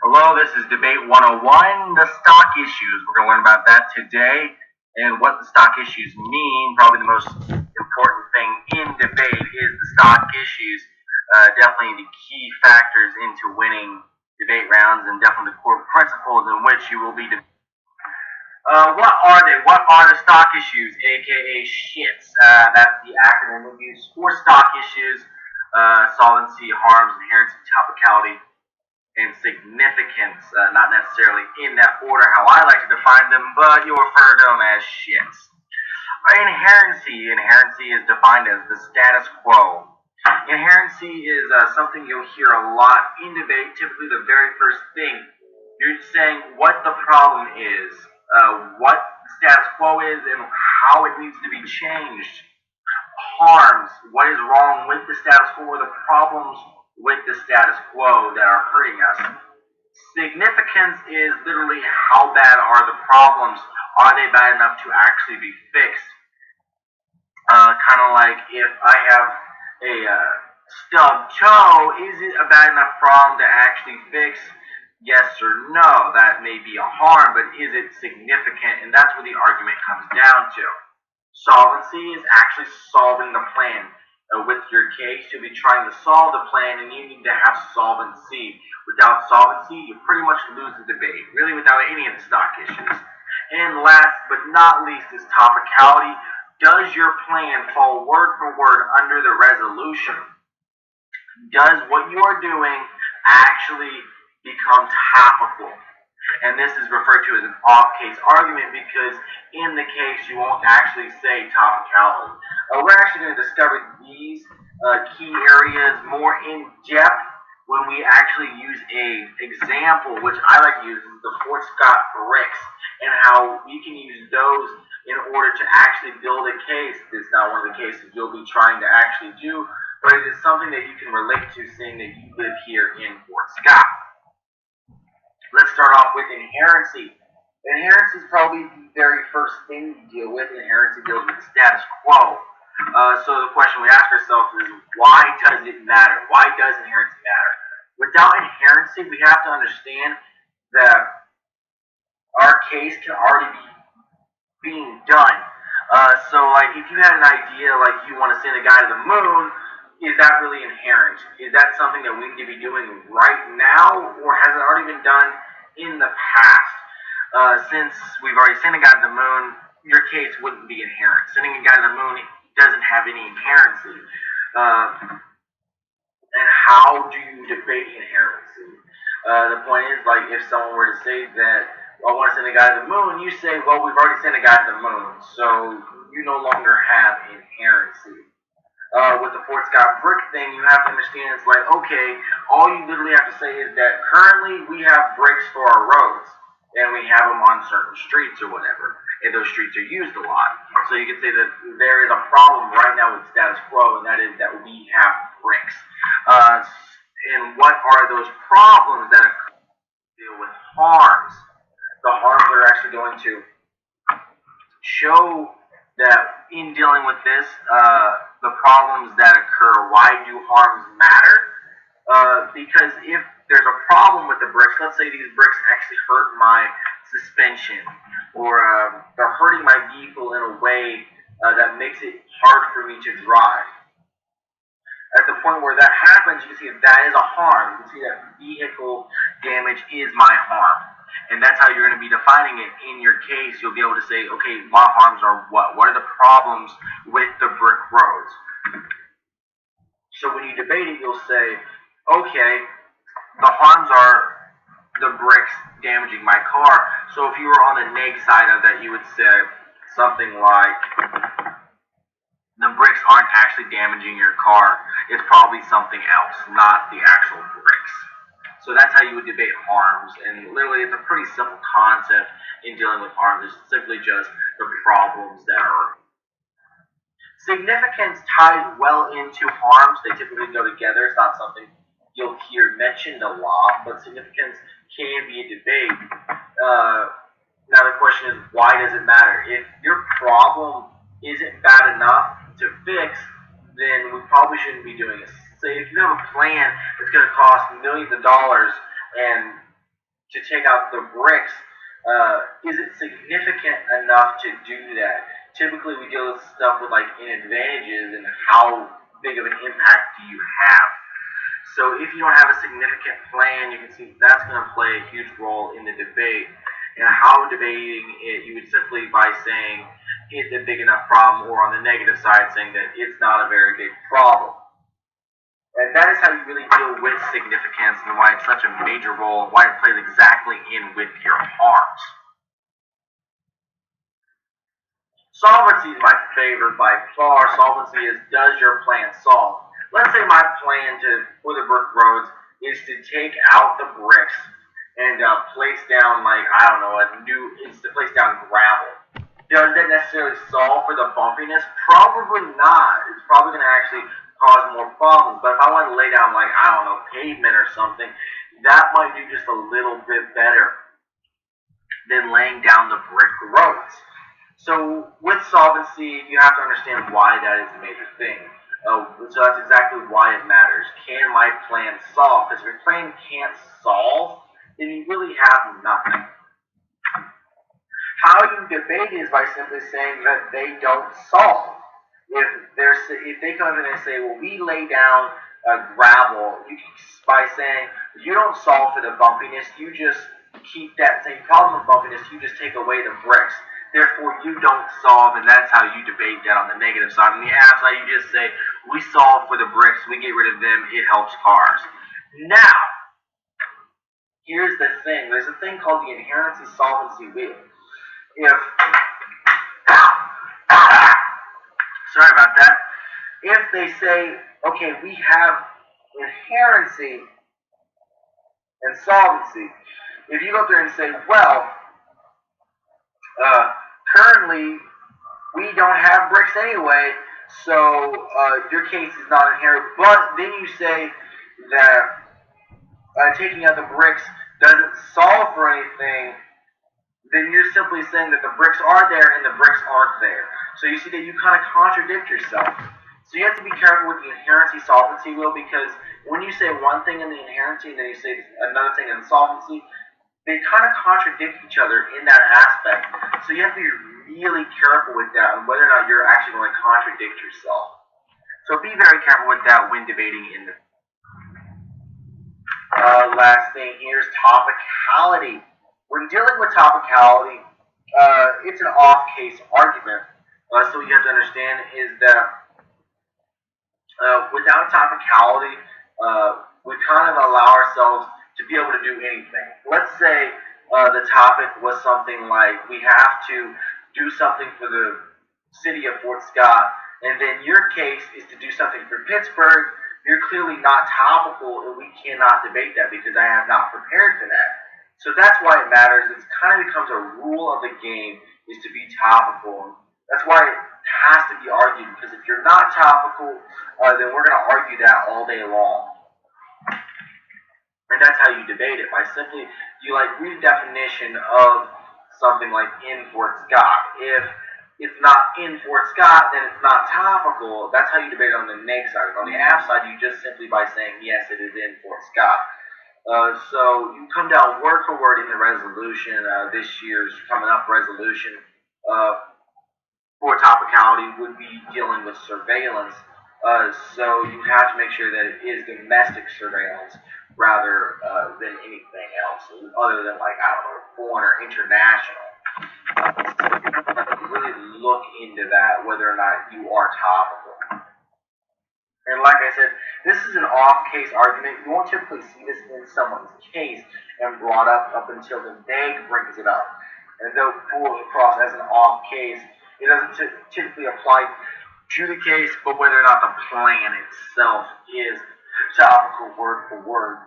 Hello, this is Debate 101, the stock issues. We're going to learn about that today and what the stock issues mean. Probably the most important thing in debate is the stock issues. Definitely the key factors into winning debate rounds and definitely the core principles in which you will be debating. What are they? What are the stock issues, aka shits? That's the acronym we use for stock issues. Solvency, harms, inherency, topicality, and significance, not necessarily in that order how I like to define them, but you'll refer to them as shits. Inherency is defined as the status quo. Inherency is something you'll hear a lot in debate. Typically, the very first thing you're saying what the problem is, what the status quo is, and how it needs to be changed. Harms, what is wrong with the status quo, or the problems with the status quo that are hurting us. Significance is literally how bad are the problems? Are they bad enough to actually be fixed? Kind of like if I have a stubbed toe, is it a bad enough problem to actually fix? Yes or no. That may be a harm, but is it significant? And that's where the argument comes down to. Solvency is actually solving the plan. With your case, you'll be trying to solve the plan, and you need to have solvency. Without solvency, you pretty much lose the debate, really without any of the stock issues. And last but not least is topicality. Does your plan fall word for word under the resolution? Does what you are doing actually become topical? And this is referred to as an off-case argument because in the case you won't actually say topicality. We're actually going to discover these key areas more in depth when we actually use a example, which I like to use, is the Fort Scott bricks, and how we can use those in order to actually build a case. It's not one of the cases you'll be trying to actually do, but it is something that you can relate to, seeing that you live here in Fort Scott. Let's start off with inherency. Inherency is probably the very first thing you deal with. Inherency deals with the status quo. So the question we ask ourselves is, why does it matter? Why does inherency matter? Without inherency, we have to understand that our case can already be being done. So like if you had an idea like you want to send a guy to the moon, is that really inherent? Is that something that we need to be doing right now, or has it already been done in the past? Since we've already sent a guy to the moon, your case wouldn't be inherent. Sending a guy to the moon doesn't have any inherency. And how do you debate inherency? The point is, like, if someone were to say that, well, I want to send a guy to the moon, you say, well, we've already sent a guy to the moon, so you no longer have inherency. With the Fort Scott brick thing, you have to understand it's like, okay, all you literally have to say is that currently we have bricks for our roads, and we have them on certain streets or whatever, and those streets are used a lot. So you can say that there is a problem right now with status quo, and that is that we have bricks. And what are those problems that deal with harms? The harms are actually going to show that in dealing with this, the problems that occur, why do harms matter? Because if there's a problem with the bricks, let's say these bricks actually hurt my suspension, or they're hurting my vehicle in a way that makes it hard for me to drive. At the point where that happens, you can see that is a harm. You can see that vehicle damage is my harm. And that's how you're going to be defining it in your case. You'll be able to say, okay, my harms are what? What are the problems with the brick roads? So when you debate it, you'll say, okay, the harms are the bricks damaging my car. So if you were on the neg side of that, you would say something like, the bricks aren't actually damaging your car. It's probably something else, not the actual bricks. So that's how you would debate harms. And literally, it's a pretty simple concept in dealing with harms. It's simply just the problems that are. Significance ties well into harms. They typically go together. It's not something you'll hear mentioned a lot, but significance can be a debate. Now the question is, why does it matter? If your problem isn't bad enough to fix, then we probably shouldn't be doing it. Say if you have a plan that's going to cost millions of dollars and to take out the bricks, is it significant enough to do that? Typically, we deal with stuff with like advantages and how big of an impact do you have. So if you don't have a significant plan, you can see that's going to play a huge role in the debate. And how debating it, you would simply by saying it's a big enough problem, or on the negative side, saying that it's not a very big problem. And that is how you really deal with significance and why it's such a major role, why it plays exactly in with your heart. Solvency is my favorite by far. Solvency is, does your plan solve? Let's say my plan for the brick roads is to take out the bricks and place down, like, I don't know, is to place down gravel. Does that necessarily solve for the bumpiness? Probably not. It's probably going to actually cause more problems. But if I want to lay down, like, I don't know, pavement or something, that might do just a little bit better than laying down the brick roads. So with solvency, you have to understand why that is a major thing. So that's exactly why it matters. Can my plan solve? Because if your plan can't solve, then you really have nothing. How you debate is by simply saying that they don't solve. If they come in and say, well, we lay down gravel, by saying you don't solve for the bumpiness, you just keep that same problem of bumpiness, you just take away the bricks. Therefore, you don't solve, and that's how you debate that on the negative side. On the app side, you just say, we solve for the bricks, we get rid of them, it helps cars. Now, here's the thing. There's a thing called the inherency solvency wheel. Sorry about that. If they say, okay, we have inherency and solvency, if you go up there and say, well, currently we don't have bricks anyway, so your case is not inherent, but then you say that taking out the bricks doesn't solve for anything, then you're simply saying that the bricks are there and the bricks aren't there. So you see that you kind of contradict yourself. So you have to be careful with the inherency solvency wheel, because when you say one thing in the inherency and then you say another thing in solvency, they kind of contradict each other in that aspect. So you have to be really careful with that and whether or not you're actually going to contradict yourself. So be very careful with that when debating in the last thing here is topicality. When dealing with topicality, it's an off-case argument. So what you have to understand is that without topicality, we kind of allow ourselves to be able to do anything. Let's say the topic was something like we have to do something for the city of Fort Scott, and then your case is to do something for Pittsburgh. You're clearly not topical, and we cannot debate that because I have not prepared for that. So that's why it matters. It kind of becomes a rule of the game is to be topical. That's why it has to be argued, because if you're not topical, then we're going to argue that all day long. And that's how you debate it, by simply, you read a definition of something like in Fort Scott. If it's not in Fort Scott, then it's not topical. That's how you debate it on the neg side. On the app side, you just simply by saying, yes, it is in Fort Scott. So you come down word for word in the resolution, this year's coming up resolution for topicality would be dealing with surveillance. So you have to make sure that it is domestic surveillance rather than anything else, other than I don't know, foreign or international. Really look into that, whether or not you are topical. And like I said, this is an off-case argument. You won't typically see this in someone's case and brought up until the neg brings it up. And they'll pull it across as an off-case. It doesn't typically apply to the case, but whether or not the plan itself is topical word for word.